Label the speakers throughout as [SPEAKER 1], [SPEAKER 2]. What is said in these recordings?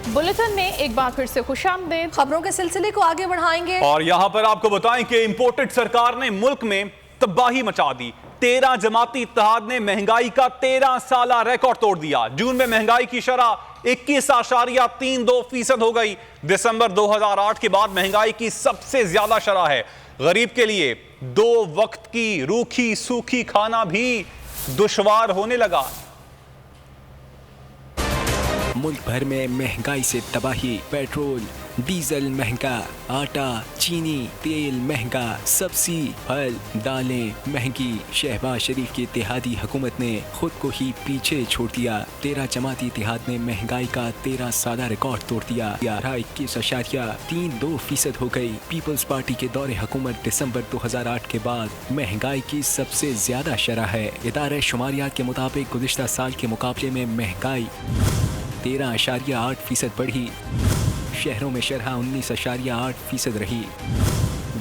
[SPEAKER 1] Bulletin में एक बार फिर से खुशामदीद।
[SPEAKER 2] खबरों के सिलसिले को आगे बढ़ाएंगे
[SPEAKER 3] और यहां पर आपको बताएं कि इंपोर्टेड सरकार ने मुल्क में तबाही मचा दी। 13 जमाती इत्तेहाद ने महंगाई का 13 साला रिकॉर्ड तोड़ दिया। जून में महंगाई की शरह 21.32% हो गई। दिसंबर 2008 के बाद महंगाई की सबसे ज्यादा शरह है। गरीब के लिए 2 वक्त की रूखी सूखी खाना भी दुश्वार होने लगा।
[SPEAKER 4] मुल्क भर में महंगाई से तबाही, पेट्रोल डीजल महंगा, आटा चीनी तेल महंगा, सब्जी फल दालें महंगी। शहबाज शरीफ की इत्तेहादी हुकूमत ने खुद को ही पीछे छोड़ दिया। 13 जमाती इत्तेहाद ने महंगाई का 13 साला रिकॉर्ड तोड़ दिया। 21.32% हो गई। पीपल्स पार्टी के दौरे हुकूमत दिसंबर 2008 के बाद महंगाई की सबसे ज्यादा शरह है। इदारे शुमारियात के मुताबिक गुज़िश्ता साल के मुकाबले में महंगाई 13.8% बढ़ी। शहरों में शरह 19.8% रही।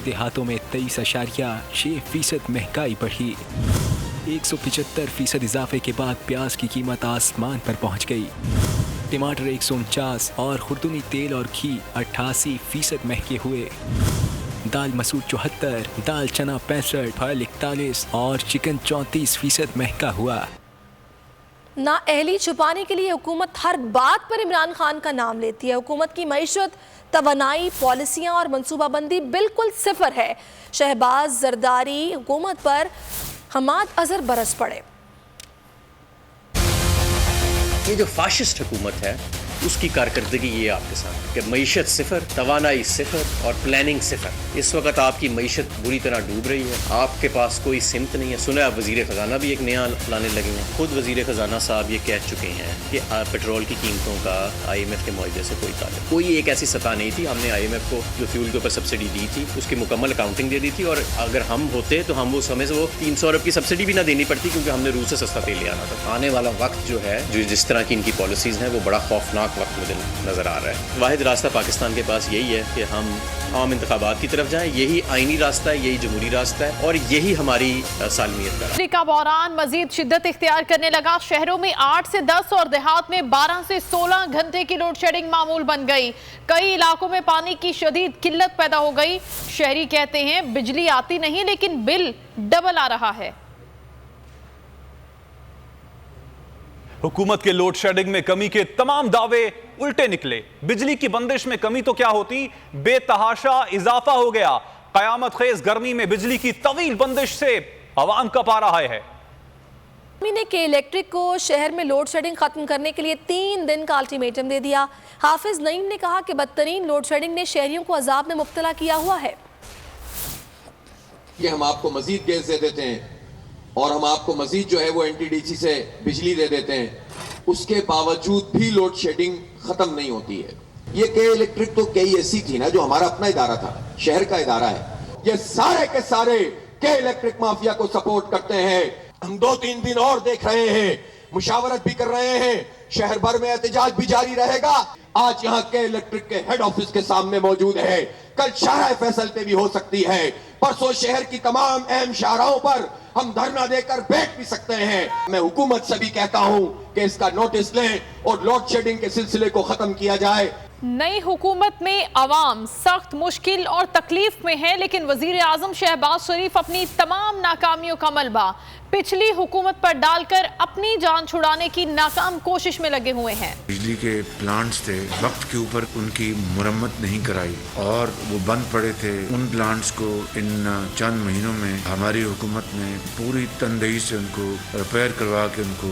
[SPEAKER 4] देहातों में 23.6% महंगाई बढ़ी। 175% इजाफे के बाद प्याज की कीमत आसमान पर पहुंच गई। टमाटर 149 और खुर्दुनी तेल और घी 88% महंगे हुए। दाल मसूर 74, दाल चना 65, फल 41 और चिकन 34% महंगा हुआ।
[SPEAKER 2] नाअहली छुपाने के लिए हुकूमत हर बात पर इमरान खान का नाम लेती है। हुकूमत की मईशत, तवानाई, पॉलिसियाँ और मनसूबाबंदी बिल्कुल सिफर है। शहबाज जरदारी हुकूमत पर हमाद अजहर बरस पड़े।
[SPEAKER 5] ये जो फाशिस्ट हुकूमत है उसकी कारकर्दगी ये आपके सामने कि मईशत सिफर, तवानाई सिफर और प्लानिंग सिफर। इस वक्त आपकी मईशत बुरी तरह डूब रही है। आपके पास कोई सिमत नहीं है। सुना आप वजीर ख़जाना भी एक नया लाने लगे हैं। खुद वजीर ख़जाना साहब ये कह चुके हैं कि पेट्रोल की कीमतों का IMF के मुआवजे से कोई ताल्लुक, कोई एक ऐसी सतह नहीं थी। हमने IMF को जो फ्यूल के ऊपर सब्सिडी दी थी उसकी मुकम्मल अकाउंटिंग दे दी थी, और अगर हम होते तो हम उस समय से वो 300 अरब की सब्सिडी भी ना देनी पड़ती, क्योंकि हमने रूस से सस्ता तेल ले आना था। आने वाला वक्त जो है, जो जिस तरह की इनकी पॉलिसीज़ हैं, वो बड़ा खौफनाक वक्त मुझे नजर आ रहा है। वाहिद रास्ता पाकिस्तान के पास यही है कि हम आम इंतखाबात की तरफ जाएं। यही आईनी रास्ता है, यही जमहूरी रास्ता है, और यही हमारी सालमियत का।
[SPEAKER 1] बिजली का बहरान मजीद शिद्दत इख्तियार करने लगा। शहरों में 8 से 10 और देहात में 12 से 16 घंटे की लोड शेडिंग मामूल बन गई। कई इलाकों में पानी की शदीद किल्लत पैदा हो गई। शहरी कहते हैं बिजली आती नहीं, लेकिन बिल डबल आ रहा है।
[SPEAKER 3] हुकूमत के लोड शेडिंग में कमी के तमाम दावे उल्टे निकले। बिजली की बंदिश में कमी तो क्या होती, बेतहाशा इजाफा हो गया। कयामत खेज गर्मी में बिजली की तवील बंदिश से अवाम कप आ रहा है।
[SPEAKER 2] ने के इलेक्ट्रिक को शहर में लोड शेडिंग खत्म करने के लिए 3 दिन का अल्टीमेटम दे दिया। हाफिज नईम ने कहा कि बदतरीन लोड शेडिंग ने शहरियों को अजाब में मुब्तला किया हुआ है।
[SPEAKER 6] कि हम आपको मजीद गैस दे देते हैं और हम आपको मजीद जो है वो NTDC से बिजली दे देते हैं, उसके बावजूद भी लोड शेडिंग खत्म नहीं होती है। ये के इलेक्ट्रिक तो KESC थी ना, जो हमारा अपना इदारा था, शहर का इदारा है। ये सारे के सारे के इलेक्ट्रिक माफिया को सपोर्ट करते हैं। हम 2-3 दिन और देख रहे हैं, मुशावरत भी कर रहे हैं, शहर भर में एहतजाज भी जारी रहेगा। आज यहाँ के इलेक्ट्रिक के हेड ऑफिस के सामने मौजूद है, कल शाहराह फैसल पे भी हो सकती है, परसों शहर की तमाम अहम शाहराहों पर हम धरना देकर बैठ भी सकते हैं। मैं हुकूमत से भी कहता हूं कि इसका नोटिस लें और लोड शेडिंग के सिलसिले को खत्म किया जाए।
[SPEAKER 1] नई हुकूमत में अवाम सख्त मुश्किल और तकलीफ में है, लेकिन वजीर आजम शहबाज शरीफ अपनी तमाम नाकामियों का मलबा पिछली हुकूमत पर डालकर अपनी जान छुड़ाने की नाकाम कोशिश में लगे हुए हैं।
[SPEAKER 7] बिजली के प्लांट्स थे, वक्त के ऊपर उनकी मुरम्मत नहीं कराई और वो बंद पड़े थे। उन प्लांट्स को इन चंद महीनों में हमारी हुकूमत ने पूरी तनदेही से उनको रिपेयर करवा के उनको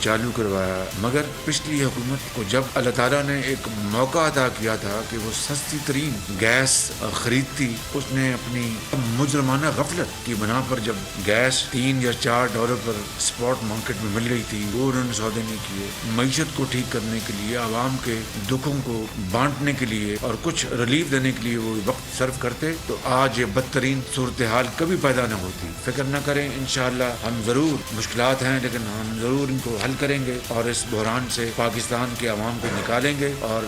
[SPEAKER 7] चालू करवाया। मगर पिछली हुकूमत को जब अल्लाह ताला ने एक मौका अदा किया था कि वो सस्ती तरीन गैस खरीदती, उसने अपनी मुजरमाना गफलत की बना पर जब गैस 3 या 4 $4 पर स्पॉट मार्केट में मिल रही थी, वो उन्होंने सौदे नहीं किए। मईशत को ठीक करने के लिए, आवाम के दुखों को बांटने के लिए और कुछ रिलीफ देने के लिए वो वक्त सर्व करते, तो आज ये बदतरीन सूरत हाल कभी पैदा न होती। फिक्र न करें, इंशाअल्लाह हम जरूर, मुश्किलात हैं लेकिन हम जरूर इनको हल करेंगे और इस बहरान से पाकिस्तान के आवाम को निकालेंगे। और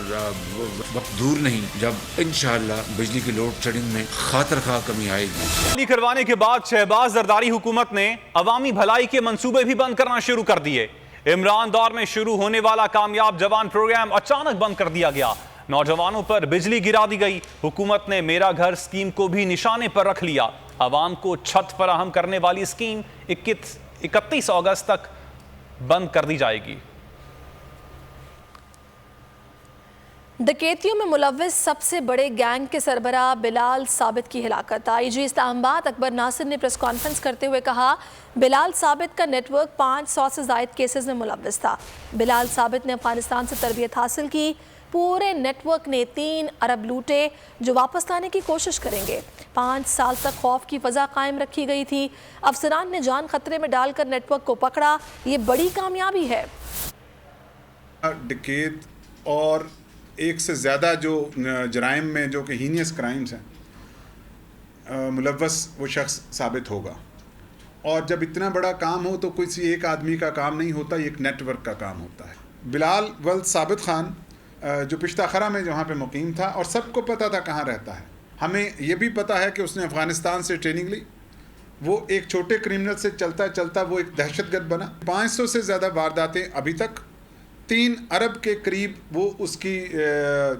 [SPEAKER 7] वक्त दूर नहीं जब इंशाअल्लाह बिजली की लोड शेडिंग में खातर-खा कमी आएगी।
[SPEAKER 3] करवाने के बाद शहबाज जरदारी हुकूमत ने अवामी भलाई के मंसूबे भी बंद करना शुरू कर दिए। इमरान दौर में शुरू होने वाला कामयाब जवान प्रोग्राम अचानक बंद कर दिया गया। नौजवानों पर बिजली गिरा दी गई। हुकूमत ने मेरा घर स्कीम को भी निशाने पर रख लिया। आवाम को छत फराहम करने वाली स्कीम 31 अगस्त तक बंद कर दी जाएगी।
[SPEAKER 2] डकैतियों में मुलव्विस सबसे बड़े गैंग के सरबराह बिलाल साबित की हिलाकत। आईजी इस्लामाबाद अकबर नासिर ने प्रेस कॉन्फ्रेंस करते हुए कहा, बिलाल साबित का नेटवर्क 500 से ज़ायद केसेस में मुलव्विस था। बिलाल साबित ने अफगानिस्तान से तरबियत हासिल की। पूरे नेटवर्क ने 3 अरब लूटे जो वापस लाने की कोशिश करेंगे। 5 साल तक खौफ की फ़ज़ा कायम रखी गई थी। अफसरान ने जान खतरे में डालकर नेटवर्क को पकड़ा। ये बड़ी कामयाबी है।
[SPEAKER 8] डकैत और एक से ज़्यादा जो जराइम में जो कि हीनियस क्राइम्स हैं मुलव्वस वो शख्स साबित होगा। और जब इतना बड़ा काम हो तो किसी एक आदमी का काम नहीं होता, ये एक नेटवर्क का काम होता है। बिलाल वल्द साबित ख़ान जो पिश्ता खरा में जहाँ पे मुकीम था और सबको पता था कहाँ रहता है। हमें ये भी पता है कि उसने अफ़गानिस्तान से ट्रेनिंग ली। वो एक छोटे क्रिमिनल से चलता चलता वो एक दहशतगर्द बना। 500 से ज़्यादा वारदातें अभी तक, 3 अरब के करीब वो उसकी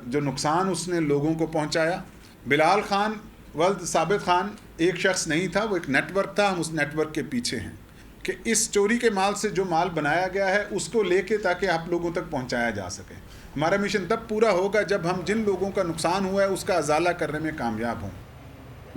[SPEAKER 8] जो नुकसान उसने लोगों को पहुंचाया। बिलाल खान वल्द साबित खान एक शख्स नहीं था, वो एक नेटवर्क था। हम उस नेटवर्क के पीछे हैं कि इस चोरी के माल से जो माल बनाया गया है उसको लेके ताकि आप लोगों तक पहुंचाया जा सके। हमारा मिशन तब पूरा होगा जब हम जिन लोगों का नुकसान हुआ है उसका अजाला करने में कामयाब हों।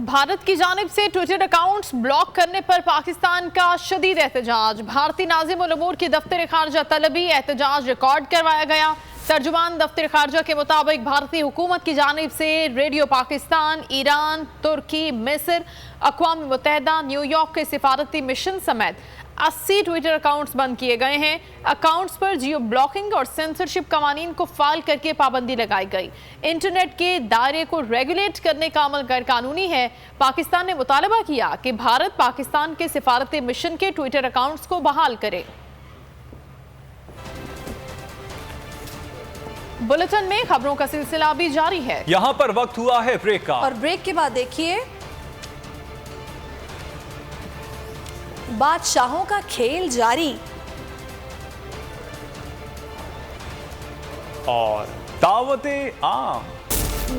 [SPEAKER 1] भारत की जानिब से ट्विटर अकाउंट्स ब्लॉक करने पर पाकिस्तान का शदीद एहतजाज। भारतीय नाज़िम उल उमूर की दफ्तर खारजा तलबी एहतजाज रिकॉर्ड करवाया गया। तर्जुमान दफ्तर खारजा के मुताबिक भारतीय हुकूमत की जानिब से रेडियो पाकिस्तान, ईरान, तुर्की, मिस्र, अक़वाम मुत्तहिदा, न्यूयॉर्क के सिफारती मिशन समेत 80 ट्विटर अकाउंट्स बंद किए गए हैं। अकाउंट्स पर जियो ब्लॉकिंग और सेंसरशिप कवानीन को फाल करके पाबंदी लगाई गई। इंटरनेट के दायरे को रेगुलेट करने का अमल गैर कानूनी है। पाकिस्तान ने मुतालबा किया कि भारत पाकिस्तान के सिफारती मिशन के ट्विटर अकाउंट्स को बहाल करे। बुलेटिन में खबरों का सिलसिला भी जारी है।
[SPEAKER 3] यहां पर वक्त हुआ है ब्रेक का,
[SPEAKER 2] और ब्रेक के बाद देखिए बादशाहों का खेल जारी।
[SPEAKER 3] और दावते आम।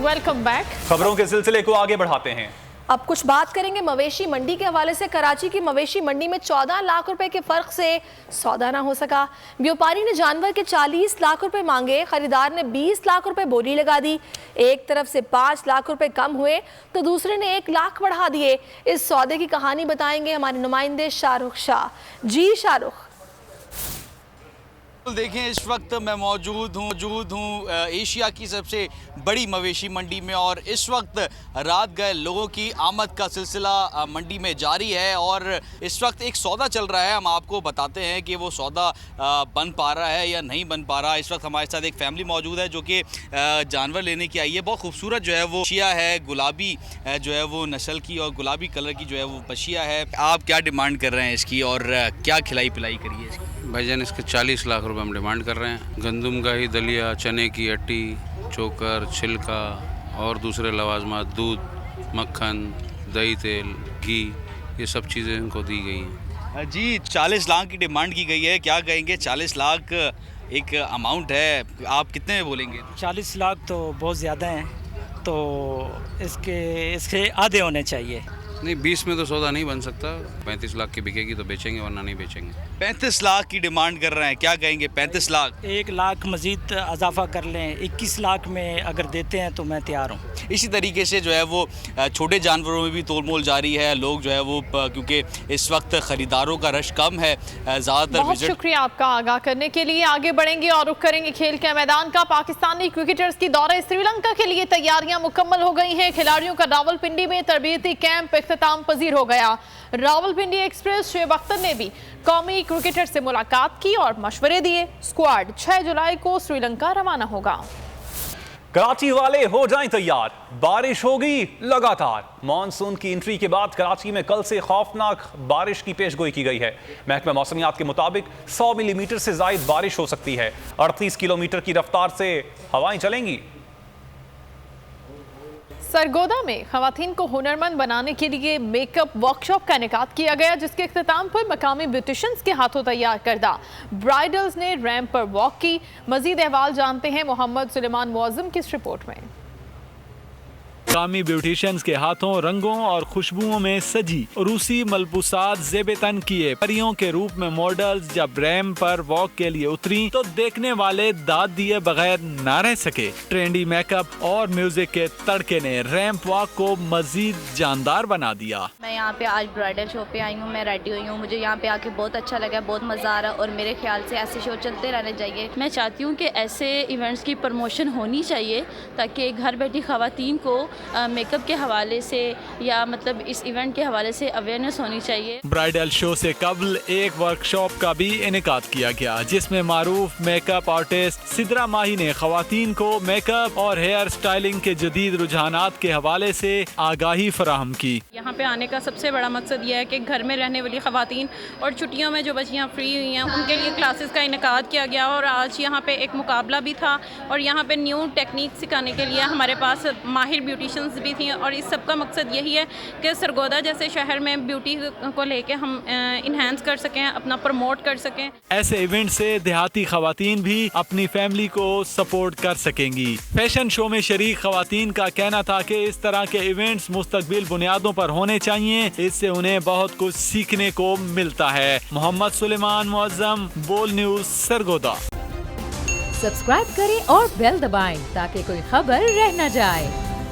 [SPEAKER 1] Welcome back.
[SPEAKER 3] खबरों के सिलसिले को आगे बढ़ाते हैं।
[SPEAKER 2] अब कुछ बात करेंगे मवेशी मंडी के हवाले से। कराची की मवेशी मंडी में 14 लाख रुपए के फर्क से सौदा ना हो सका। व्यापारी ने जानवर के 40 लाख रुपए मांगे, खरीदार ने 20 लाख रुपए बोली लगा दी। एक तरफ से 5 लाख रुपए कम हुए तो दूसरे ने 1 लाख बढ़ा दिए। इस सौदे की कहानी बताएंगे हमारे नुमाइंदे शाहरुख शाह। जी शाहरुख।
[SPEAKER 9] देखें, इस वक्त मैं मौजूद हूँ एशिया की सबसे बड़ी मवेशी मंडी में और इस वक्त रात गए लोगों की आमद का सिलसिला मंडी में जारी है और इस वक्त एक सौदा चल रहा है। हम आपको बताते हैं कि वो सौदा बन पा रहा है या नहीं बन पा रहा। इस वक्त हमारे साथ एक फैमिली मौजूद है जो कि जानवर लेने की आई है। बहुत खूबसूरत जो है वो बशिया है, गुलाबी जो है वो नस्ल की और गुलाबी कलर की जो है वो बशिया है। आप क्या डिमांड कर रहे हैं इसकी और क्या खिलाई पिलाई करिए इसकी?
[SPEAKER 10] भाईजान इसके 40 लाख रुपए हम डिमांड कर रहे हैं। गंदम का ही दलिया, चने की अट्टी, चोकर, छिलका और दूसरे लवाजमात, दूध, मक्खन, दही, तेल, घी, ये सब चीज़ें इनको दी गई हैं।
[SPEAKER 9] जी 40 लाख की डिमांड की गई है, क्या कहेंगे? 40 लाख एक अमाउंट है, आप कितने में बोलेंगे?
[SPEAKER 11] 40 लाख तो बहुत ज़्यादा हैं, तो इसके आधे होने चाहिए।
[SPEAKER 10] नहीं, 20 में तो सौदा नहीं बन सकता। 35 लाख की बिकेगी तो बेचेंगे, वरना नहीं बेचेंगे।
[SPEAKER 9] 35 लाख की डिमांड कर रहे हैं, क्या कहेंगे? 35 लाख,
[SPEAKER 11] 1 लाख मजीद इजाफा कर लें। 21 लाख में अगर देते हैं तो मैं तैयार हूँ।
[SPEAKER 9] इसी तरीके से जो है वो छोटे जानवरों में भी तोल मोल जारी है। लोग जो है वो क्योंकि इस वक्त ख़रीदारों का रश कम है, ज़्यादातर।
[SPEAKER 1] बहुत शुक्रिया आपका आगाह करने के लिए। आगे बढ़ेंगे और रुख करेंगे खेल के मैदान का। पाकिस्तानी क्रिकेटर्स की दौरे श्रीलंका के लिए तैयारियां मुकम्मल हो गई हैं। खिलाड़ियों का रावलपिंडी में तरबियती कैंप इख्तिताम पजीर हो गया। रावलपिंडी एक्सप्रेस शुएब अख्तर ने भी कौमी क्रिकेटर से मुलाकात की और मशवरे दिए। स्क्वाड 6 जुलाई को श्रीलंका रवाना होगा।
[SPEAKER 3] कराची वाले हो जाएं तैयार, बारिश होगी लगातार। मानसून की एंट्री के बाद कराची में कल से खौफनाक बारिश की पेशगोई की गई है। महकमा मौसमियात के मुताबिक 100 मिलीमीटर से जायद बारिश हो सकती है। 38 किलोमीटर की रफ्तार से हवाएं चलेंगी।
[SPEAKER 1] सरगोदा में खवातीन को हुनरमंद बनाने के लिए मेकअप वर्कशॉप का इनेकाद किया गया, जिसके इख्तिताम पर मकामी ब्यूटिशियंस के हाथों तैयार करदा ब्राइडल्स ने रैंप पर वॉक की। मजीद अहवाल जानते हैं मोहम्मद सुलेमान मुअज्जम की इस रिपोर्ट में।
[SPEAKER 12] मकामी ब्यूटिशियंस के हाथों रंगों और खुशबुओं में सजी रूसी मलबूसात ज़ेब-ए-तन किए परियों के रूप में मॉडल्स जब रैंप पर वॉक के लिए उतरी तो देखने वाले दाद दिए बगैर न रह सके। ट्रेंडी मेकअप और म्यूजिक के तड़के ने रैंप वॉक को मजीद जानदार बना दिया।
[SPEAKER 13] मैं यहाँ पे आज ब्राइडल शो पे आई हूँ, मैं रेडी हुई हूँ। मुझे यहाँ पे आके बहुत अच्छा लगा, बहुत मज़ा आ रहा है और मेरे ख्याल से ऐसे शो चलते रहने चाहिए। मैं चाहती हूँ कि ऐसे इवेंट्स की प्रमोशन होनी चाहिए ताकि घर बैठी खवातीन को मेकअप के हवाले से या मतलब इस इवेंट के हवाले से अवेयरनेस होनी चाहिए।
[SPEAKER 12] ब्राइडल शो से कबल एक वर्कशॉप का भी इनेकाद किया गया, जिसमें मारूफ मेकअप आर्टिस्ट सिद्रा माही ने खवातीन को मेकअप और हेयर स्टाइलिंग के जदीद रुझानात के हवाले से आगाही फराहम की।
[SPEAKER 14] यहाँ पे आने का सबसे बड़ा मकसद यह है कि घर में रहने वाली खवातीन और छुट्टियों में जो बच्चियाँ फ्री हुई हैं उनके लिए क्लासेस का इनेकाद किया गया और आज यहाँ पे एक मुकाबला भी था और यहाँ पे न्यू टेक्निक सिखाने के लिए हमारे पास माहिर ब्यूटिशियंस भी थी और इस सब का मकसद यही है कि सरगोदा जैसे शहर में ब्यूटी को लेके हम इन्हांस कर सकें, अपना प्रमोट कर सकें।
[SPEAKER 12] ऐसे इवेंट से देहाती खवातीन भी अपनी फैमिली को सपोर्ट कर सकेंगी। फैशन शो में शरीक खवातीन का कहना था कि इस तरह के इवेंट्स मुस्तकबिल बुनियादों पर होने चाहिए, इससे उन्हें बहुत कुछ सीखने को मिलता है। मोहम्मद सुलेमान मुअज्जम, बोल न्यूज, सरगोदा।
[SPEAKER 15] सब्सक्राइब करें और बेल दबाएं ताकि कोई खबर रह न जाए।